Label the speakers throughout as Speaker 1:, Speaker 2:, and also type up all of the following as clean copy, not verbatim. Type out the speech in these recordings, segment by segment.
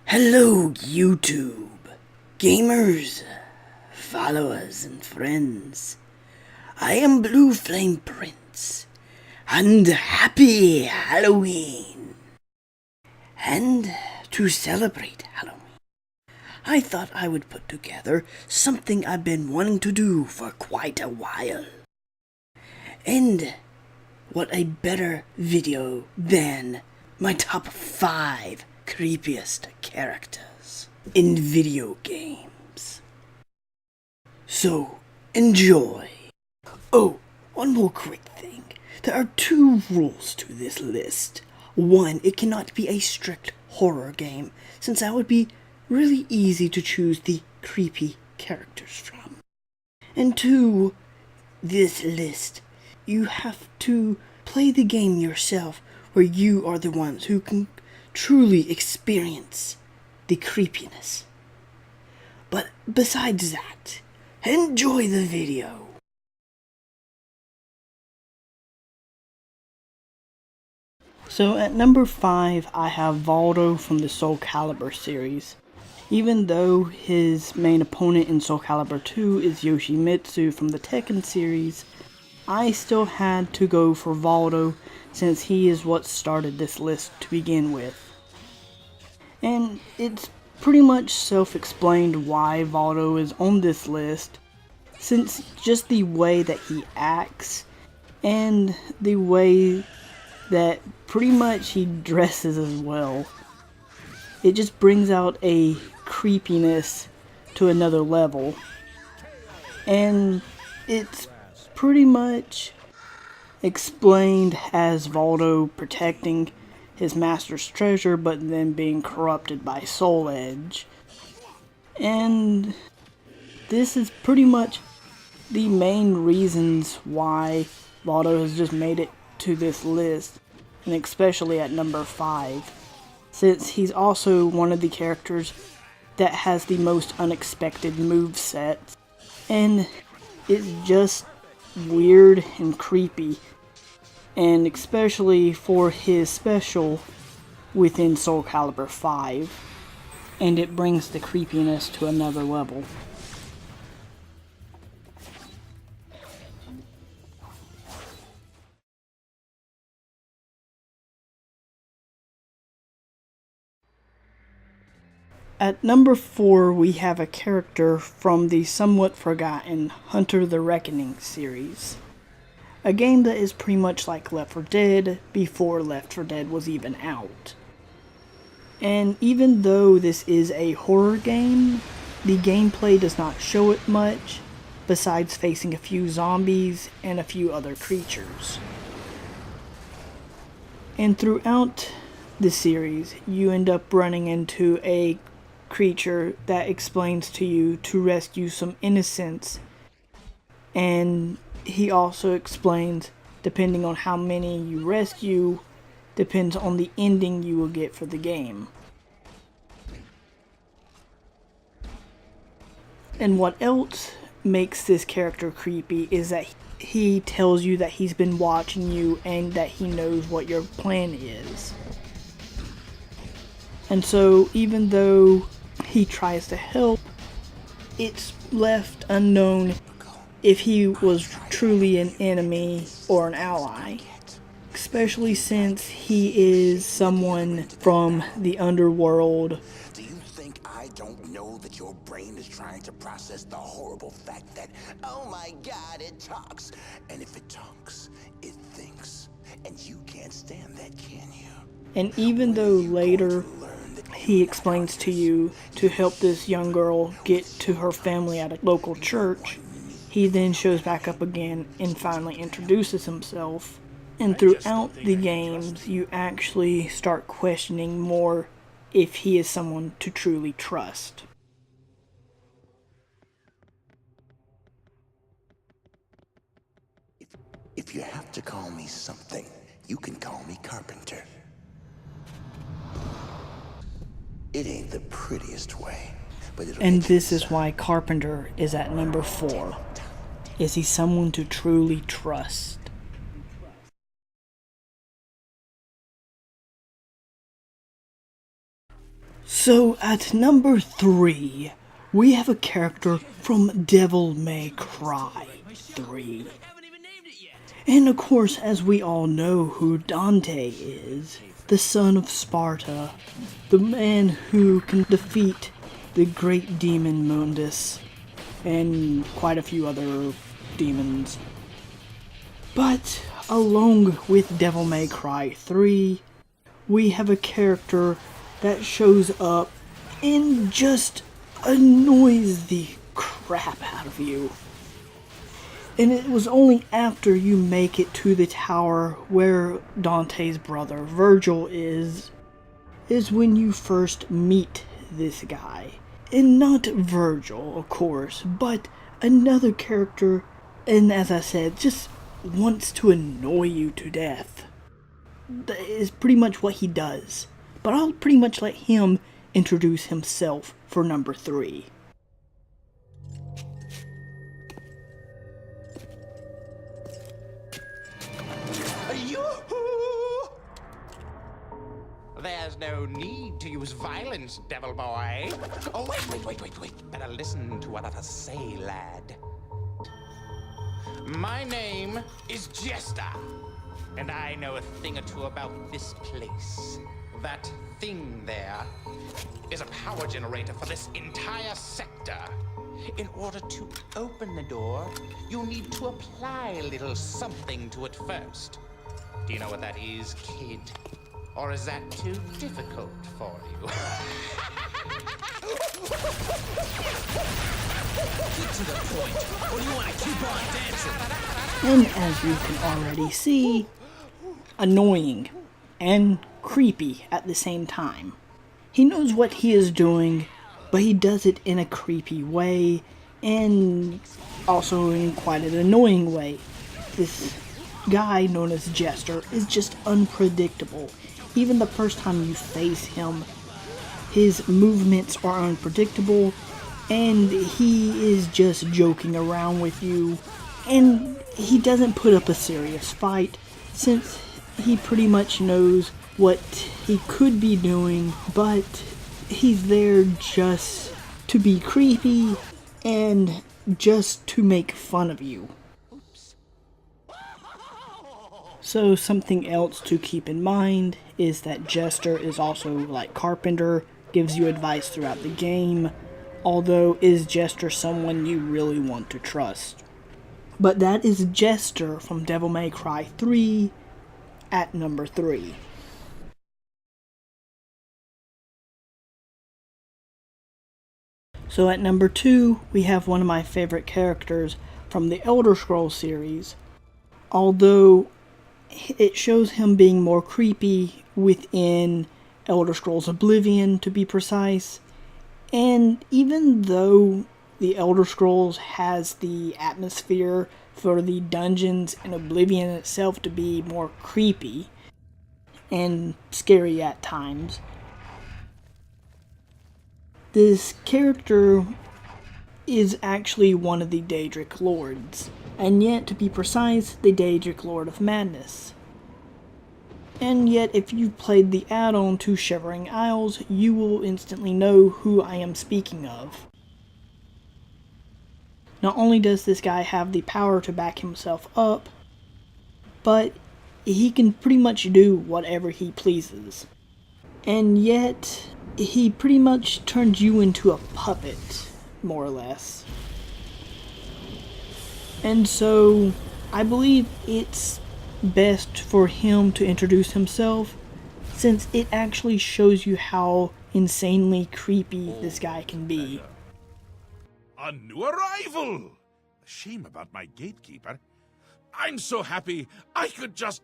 Speaker 1: Hello, YouTube, gamers, followers, and friends. I am BlueFlamePrince, and happy Halloween! And to celebrate Halloween, I thought I would put together something I've been wanting to do for quite a while. And what a better video than my top 5 creepiest characters in video games. So, enjoy. Oh, one more quick thing. There are 2 rules to this list. 1, it cannot be a strict horror game, since that would be really easy to choose the creepy characters from. And 2, this list, you have to play the game yourself, where you are the ones who can truly experience the creepiness. But besides that, enjoy the video. So at number 5, I have Aldo from the Soul Calibur series. Even though his main opponent in Soul Calibur 2 is Yoshimitsu from the Tekken series, I still had to go for Aldo since he is what started this list to begin with. And it's pretty much self-explained why Aldo is on this list, since just the way that he acts and the way that pretty much he dresses as well. It just brings out a creepiness to another level. And it's pretty much explained as Aldo protecting his master's treasure, but then being corrupted by Soul Edge. And this is pretty much the main reasons why Aldo has just made it to this list, and especially at number 5, since he's also one of the characters that has the most unexpected movesets, and it's just weird and creepy. And especially for his special within Soul Calibur 5, and it brings the creepiness to another level. At number 4, we have a character from the somewhat forgotten Hunter the Reckoning series. A game that is pretty much like Left 4 Dead before Left 4 Dead was even out. And even though this is a horror game, the gameplay does not show it much, besides facing a few zombies and a few other creatures. And throughout the series, you end up running into a creature that explains to you to rescue some innocents, and he also explains, depending on how many you rescue, depends on the ending you will get for the game. And what else makes this character creepy is that he tells you that he's been watching you and that he knows what your plan is. And so even though he tries to help, it's left unknown if he was truly an enemy or an ally, especially since he is someone from the underworld.
Speaker 2: Do you think I don't know that your brain is trying to process the horrible fact that, oh my god, it talks? And if it talks, it thinks. And you can't stand that, can you?
Speaker 1: And even though later he explains to you to help this young girl get to her family at a local church, he then shows back up again and finally introduces himself. And throughout the games, you actually start questioning more if he is someone to truly trust.
Speaker 2: If you have to call me something, you can call me Carpenter. It ain't the prettiest way, but it'll
Speaker 1: And this is why Carpenter is at number 4. Is he someone to truly trust? So at number 3, we have a character from Devil May Cry 3. And of course, as we all know who Dante is, the son of Sparta, the man who can defeat the great demon Mundus, and quite a few other demons. But along with Devil May Cry 3, we have a character that shows up and just annoys the crap out of you. And it was only after you make it to the tower where Dante's brother Virgil is when you first meet this guy. And not Virgil, of course, but another character, and as I said, just wants to annoy you to death. That is pretty much what he does. But I'll pretty much let him introduce himself for number 3.
Speaker 3: Yoo-hoo! There's no need to use violence, devil boy. Oh, wait. Better listen to what I say, lad. My name is Jester, and I know a thing or two about this place. That thing there is a power generator for this entire sector. In order to open the door, you'll need to apply a little something to it first. Do you know what that is, kid? Or is that too difficult for you?
Speaker 4: Get to the point, or do you want to keep on dancing?
Speaker 1: And as you can already see, annoying and creepy at the same time. He knows what he is doing, but he does it in a creepy way, and also in quite an annoying way. This guy known as Jester is just unpredictable. Even the first time you face him, his movements are unpredictable, and he is just joking around with you, and he doesn't put up a serious fight, since he pretty much knows what he could be doing, but he's there just to be creepy and just to make fun of you. So something else to keep in mind is that Jester is also like Carpenter, gives you advice throughout the game, although is Jester someone you really want to trust? But that is Jester from Devil May Cry 3 at number 3. So at number 2, we have one of my favorite characters from the Elder Scrolls series, although it shows him being more creepy within Elder Scrolls Oblivion, to be precise. And even though the Elder Scrolls has the atmosphere for the dungeons and Oblivion itself to be more creepy and scary at times, this character is actually one of the Daedric Lords, and yet, to be precise, the Daedric Lord of Madness. And yet, if you've played the add-on to Shivering Isles, you will instantly know who I am speaking of. Not only does this guy have the power to back himself up, but he can pretty much do whatever he pleases. And yet, he pretty much turns you into a puppet, more or less. And so, I believe it's best for him to introduce himself, since it actually shows you how insanely creepy this guy can be.
Speaker 5: A new arrival! A shame about my gatekeeper. I'm so happy I could just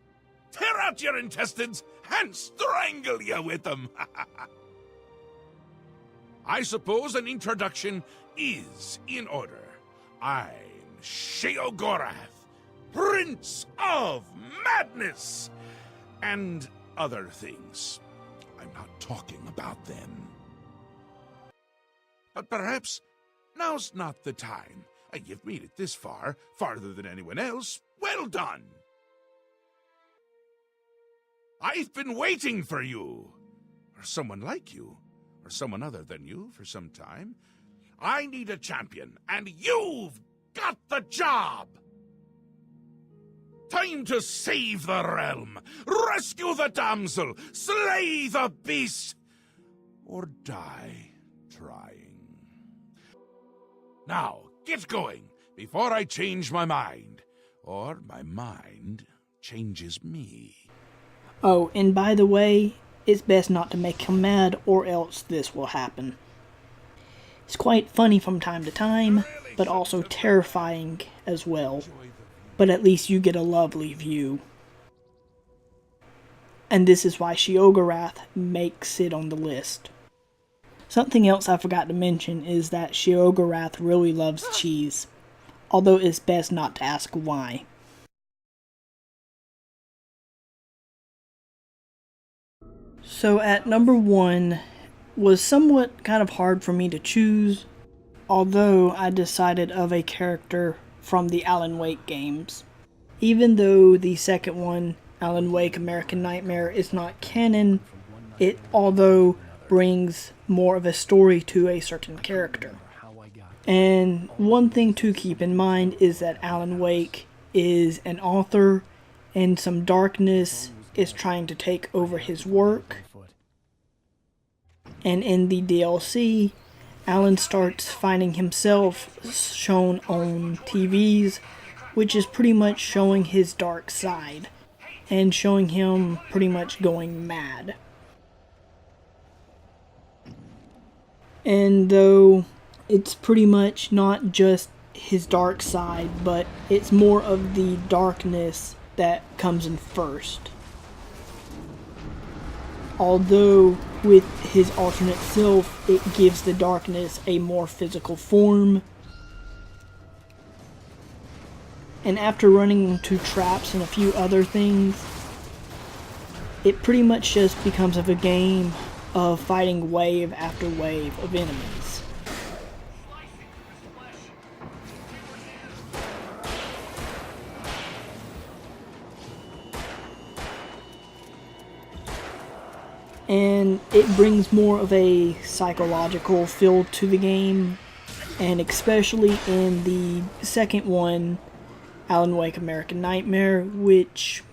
Speaker 5: tear out your intestines and strangle you with them. I suppose an introduction is in order. I'm Sheogorath, Prince of Madness, and other things. I'm not talking about them. But perhaps now's not the time. You've made it this far, farther than anyone else. Well done! I've been waiting for you. Or someone like you. or someone other than you for some time. I need a champion, and you've got the job! Time to save the realm, rescue the damsel, slay the beast, or die trying. Now, get going, before I change my mind, or my mind changes me.
Speaker 1: Oh, and by the way, it's best not to make him mad or else this will happen. It's quite funny from time to time, but also terrifying as well. But at least you get a lovely view. And this is why Sheogorath makes it on the list. Something else I forgot to mention is that Sheogorath really loves cheese, although it's best not to ask why. So at number 1 was somewhat kind of hard for me to choose, although I decided of a character from the Alan Wake games. Even though the second one, Alan Wake American Nightmare, is not canon, it although brings more of a story to a certain character. And one thing to keep in mind is that Alan Wake is an author and some darkness is trying to take over his work. And in the DLC, Alan starts finding himself shown on TVs, which is pretty much showing his dark side, and showing him pretty much going mad. And though it's pretty much not just his dark side, but it's more of the darkness that comes in first. Although with his alternate self, it gives the darkness a more physical form. And after running into traps and a few other things, it pretty much just becomes of a game of fighting wave after wave of enemies. And it brings more of a psychological feel to the game, and especially in the second one, Alan Wake American Nightmare, which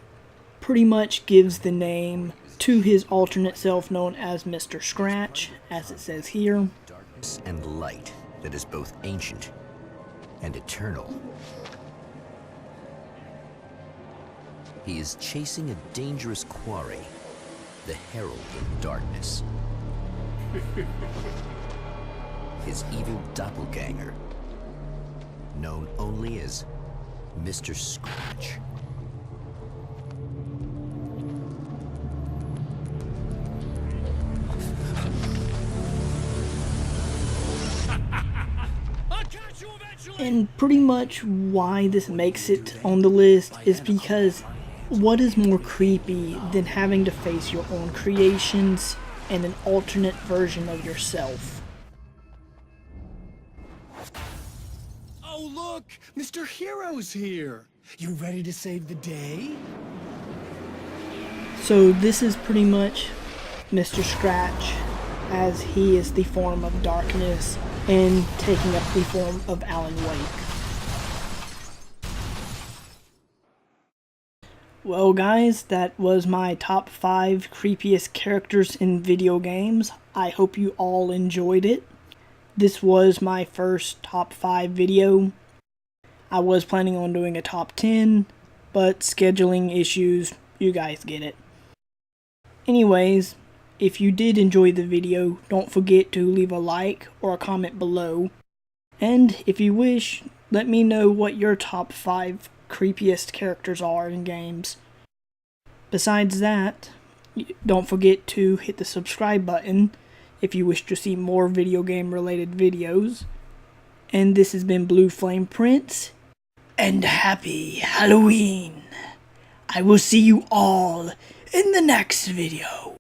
Speaker 1: pretty much gives the name to his alternate self known as Mr.Scratch, as it says here.
Speaker 6: Darkness and light that is both ancient and eternal. He is chasing a dangerous quarry, the Herald of Darkness. His evil doppelganger, known only as Mr.Scratch.
Speaker 1: And pretty much why this makes it on the list is because what is more creepy than having to face your own creations and an alternate version of yourself?
Speaker 4: Oh, look! Mr. Hero's here! You ready to save the day?
Speaker 1: So this is pretty much Mr. Scratch, as he is the form of darkness and taking up the form of Alan Wake. Well guys, that was my top 5 creepiest characters in video games. I hope you all enjoyed it. This was my first top 5 video. I was planning on doing a top 10, but scheduling issues, you guys get it. Anyways, if you did enjoy the video, don't forget to leave a like or a comment below. And if you wish, let me know what your top 5 creepiest characters are in games. Besides that, don't forget to hit the subscribe button if you wish to see more video game related videos. And this has been BlueFlamePrince, and happy Halloween! I will see you all in the next video.